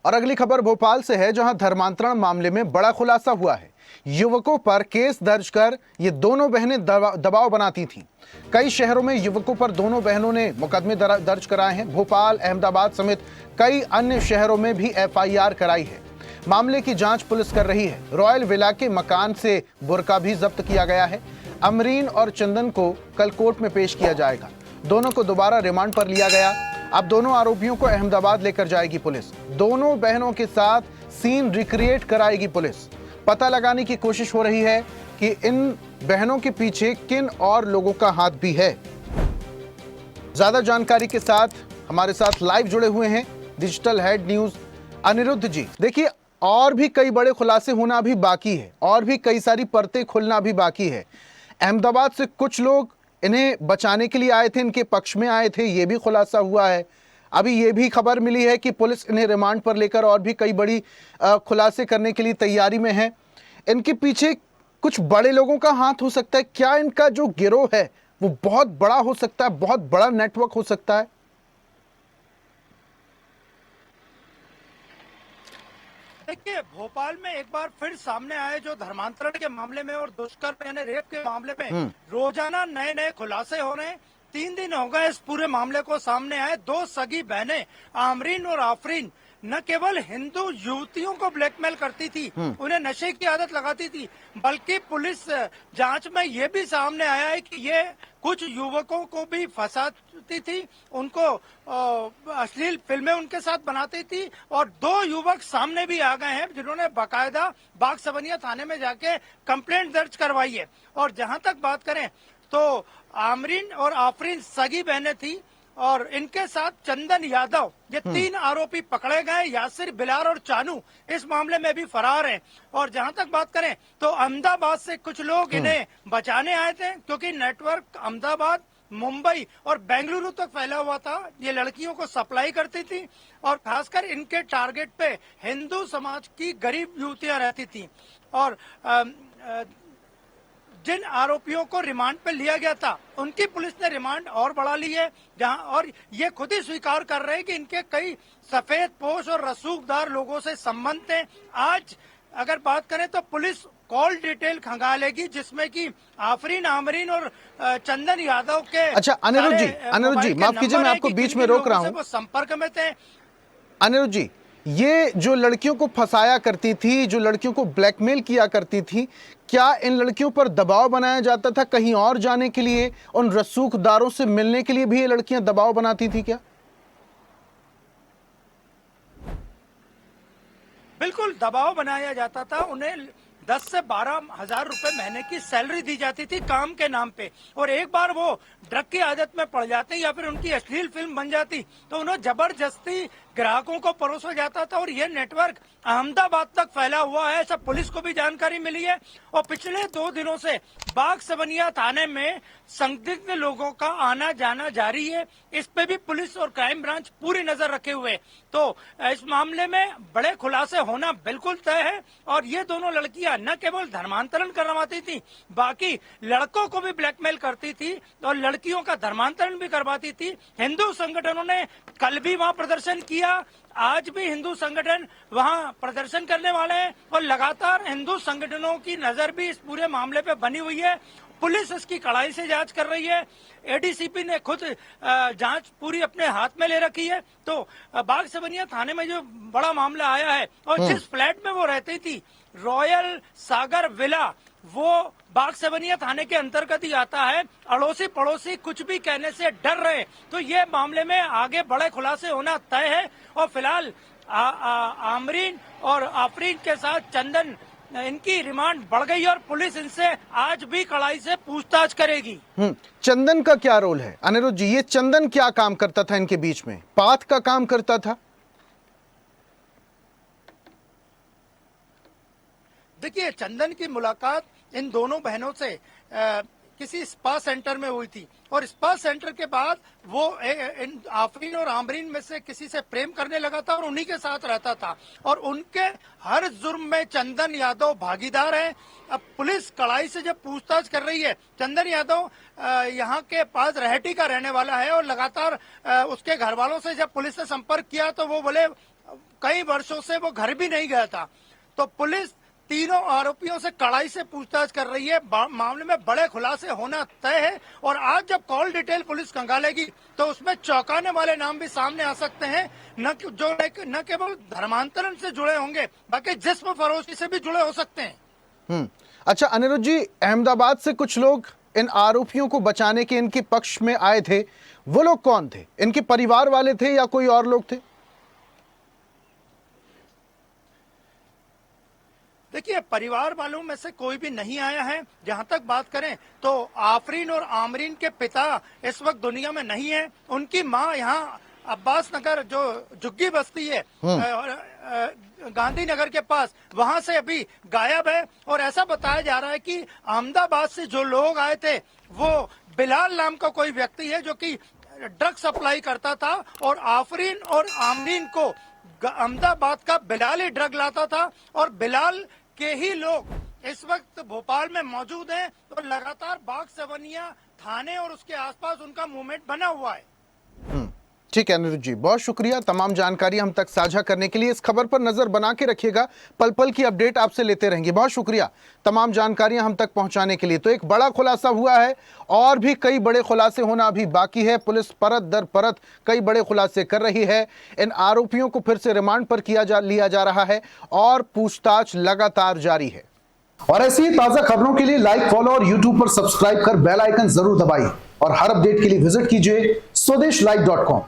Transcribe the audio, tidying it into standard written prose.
और अगली खबर भोपाल से है, जहां धर्मांतरण मामले में बड़ा खुलासा हुआ है। युवकों पर केस दर्ज कर ये दोनों बहनें दबाव बनाती थीं। कई शहरों में युवकों पर दोनों बहनों ने मुकदमे दर्ज कराए हैं। भोपाल, अहमदाबाद समेत कई अन्य शहरों में भी एफआईआर कराई है। मामले की जांच पुलिस कर रही है। रॉयल विला के मकान से बुर्का भी जब्त किया गया है। अमरीन और चंदन को कल कोर्ट में पेश किया जाएगा। दोनों को दोबारा रिमांड पर लिया गया। अब दोनों आरोपियों को अहमदाबाद लेकर जाएगी पुलिस। दोनों बहनों के साथ सीन रिक्रिएट कराएगी पुलिस। पता लगाने की कोशिश हो रही है कि इन बहनों के पीछे किन और लोगों का हाथ भी है। ज्यादा जानकारी के साथ हमारे साथ लाइव जुड़े हुए हैं डिजिटल हेड न्यूज अनिरुद्ध जी। देखिए, और भी कई बड़े खुलासे होना भी बाकी है, और भी कई सारी परतें खुलना भी बाकी है। अहमदाबाद से कुछ लोग इन्हें बचाने के लिए आए थे, इनके पक्ष में आए थे, ये भी खुलासा हुआ है। अभी ये भी खबर मिली है कि पुलिस इन्हें रिमांड पर लेकर और भी कई बड़ी खुलासे करने के लिए तैयारी में है। इनके पीछे कुछ बड़े लोगों का हाथ हो सकता है। क्या इनका जो गिरोह है वो बहुत बड़ा हो सकता है, बहुत बड़ा नेटवर्क हो सकता है? देखिए, भोपाल में एक बार फिर सामने आए जो धर्मांतरण के मामले में और दुष्कर्म यानी रेप के मामले में रोजाना नए नए खुलासे हो रहे हैं। 3 दिन हो गए इस पूरे मामले को सामने आए। 2 सगी बहनें आमरीन और आफरीन न केवल हिंदू युवतियों को ब्लैकमेल करती थी, उन्हें नशे की आदत लगाती थी, बल्कि पुलिस जांच में ये भी सामने आया है कि ये कुछ युवकों को भी फंसाती थी, उनको अश्लील फिल्में उनके साथ बनाती थी। और 2 युवक सामने भी आ गए हैं जिन्होंने बाकायदा बागसबनिया थाने में जाके कंप्लेंट दर्ज करवाई है। और जहां तक बात करें तो आमरीन और आफरीन सगी बहनें थी और इनके साथ चंदन यादव, ये 3 आरोपी पकड़े गए। यासिर, बिलाल और चानू इस मामले में भी फरार हैं। और जहां तक बात करें तो अहमदाबाद से कुछ लोग इन्हें बचाने आए थे, क्योंकि नेटवर्क अहमदाबाद, मुंबई और बेंगलुरु तक फैला हुआ था। ये लड़कियों को सप्लाई करती थी और खासकर इनके टारगेट पे हिंदू समाज की गरीब युवतियां रहती थी। और जिन आरोपियों को रिमांड पर लिया गया था उनकी पुलिस ने रिमांड और बढ़ा ली है, जहां और ये खुद ही स्वीकार कर रहे हैं कि इनके कई सफेद पोश और रसूखदार लोगों से संबंध थे। आज अगर बात करें तो पुलिस कॉल डिटेल खंगालेगी जिसमें कि आफरीन, आमरीन और चंदन यादव के अच्छा अनिरुद्ध जी माफ कीजिए, मैं आपको बीच में रोक रहा हूं। वो संपर्क में थे। अनिरुद्ध जी, ये जो लड़कियों को फंसाया करती थी, जो लड़कियों को ब्लैकमेल किया करती थी, क्या इन लड़कियों पर दबाव बनाया जाता था कहीं और जाने के लिए? उन रसूखदारों से मिलने के लिए भी ये लड़कियां दबाव बनाती थी क्या? बिल्कुल दबाव बनाया जाता था। उन्हें 10 से 12 हजार रुपए महीने की सैलरी दी जाती थी काम के नाम पे। और एक बार वो ड्रग की आदत में पड़ जाते या फिर उनकी अश्लील फिल्म बन जाती तो उन्हें जबरदस्ती ग्राहकों को परोसा जाता था। और ये नेटवर्क अहमदाबाद तक फैला हुआ है, सब पुलिस को भी जानकारी मिली है। और पिछले 2 दिनों से बागसबनिया थाने में संदिग्ध लोगों का आना जाना जारी है। इस पे भी पुलिस और क्राइम ब्रांच पूरी नजर रखे हुए। तो इस मामले में बड़े खुलासे होना बिल्कुल तय है। और ये दोनों लड़कियां न केवल धर्मांतरण करवाती थी, बाकी लड़कों को भी ब्लैकमेल करती थी और लड़कियों का धर्मांतरण भी करवाती थी। हिंदू संगठनों ने कल भी वहां प्रदर्शन किया, आज भी हिंदू संगठन वहां प्रदर्शन करने वाले हैं। और लगातार हिंदू संगठनों की नजर भी इस पूरे मामले पे बनी हुई है। पुलिस इसकी कड़ाई से जांच कर रही है। एडीसीपी ने खुद जांच पूरी अपने हाथ में ले रखी है। तो बागसबनिया थाने में जो बड़ा मामला आया है और जिस फ्लैट में वो रहती थी, रॉयल सागर विला, वो बागसबनिया थाने के अंतर्गत ही आता है। अड़ोसी पड़ोसी कुछ भी कहने से डर रहे, तो ये मामले में आगे बड़े खुलासे होना तय है। और फिलहाल आमरीन और आफरीन के साथ चंदन, इनकी रिमांड बढ़ गई और पुलिस इनसे आज भी कड़ाई से पूछताछ करेगी। चंदन का क्या रोल है अनिरुद्ध जी? ये चंदन क्या काम करता था इनके बीच में? पाथ का काम करता था? देखिए, चंदन की मुलाकात इन दोनों बहनों से किसी स्पा सेंटर में हुई थी और स्पा सेंटर के बाद वो आफरीन और आमरीन में से किसी से प्रेम करने लगा था और उन्हीं के साथ रहता था। और उनके हर जुर्म में चंदन यादव भागीदार है। अब पुलिस कड़ाई से जब पूछताछ कर रही है, चंदन यादव यहाँ के पास रहटी का रहने वाला है और लगातार उसके घर वालों से जब पुलिस ने संपर्क किया तो वो बोले कई वर्षों से वो घर भी नहीं गया था। तो पुलिस तीनों आरोपियों से कड़ाई से पूछताछ कर रही है। मामले में बड़े खुलासे होना तय है और आज जब कॉल डिटेल पुलिस खंगालेगी तो उसमें चौंकाने वाले नाम भी सामने आ सकते हैं, न केवल धर्मांतरण से जुड़े होंगे बल्कि जिस्म फरोशी से भी जुड़े हो सकते हैं। अच्छा अनिरुद्ध जी, अहमदाबाद से कुछ लोग इन आरोपियों को बचाने के इनके पक्ष में आए थे, वो लोग कौन थे? इनके परिवार वाले थे या कोई और लोग थे? देखिए, परिवार वालों में से कोई भी नहीं आया है। जहां तक बात करें तो आफरीन और आमरीन के पिता इस वक्त दुनिया में नहीं है। उनकी मां यहाँ अब्बास नगर जो झुग्गी बस्ती है गांधीनगर के पास, वहां से अभी गायब है। और ऐसा बताया जा रहा है कि अहमदाबाद से जो लोग आए थे वो बिलाल नाम का कोई व्यक्ति है जो कि ड्रग सप्लाई करता था और आफरीन और आमरीन को अहमदाबाद का बिलाल ही ड्रग लाता था और बिलाल के ही लोग इस वक्त भोपाल में मौजूद हैं। तो लगातार बाग सवनिया थाने और उसके आसपास उनका मूवमेंट बना हुआ है। ठीक है अनिरुद्ध जी, बहुत शुक्रिया तमाम जानकारी हम तक साझा करने के लिए। इस खबर पर नजर बना के रखिएगा, पल पल की अपडेट आपसे लेते रहेंगे। बहुत शुक्रिया तमाम जानकारियां हम तक पहुंचाने के लिए। तो एक बड़ा खुलासा हुआ है और भी कई बड़े खुलासे होना अभी बाकी है। पुलिस परत दर परत कई बड़े खुलासे कर रही है। इन आरोपियों को फिर से रिमांड पर लिया जा रहा है और पूछताछ लगातार जारी है। और ऐसी ही ताजा खबरों के लिए लाइक, फॉलो और यूट्यूब पर सब्सक्राइब कर बेल आइकन जरूर दबाइए और हर अपडेट के लिए विजिट कीजिए स्वदेशलाइव.com।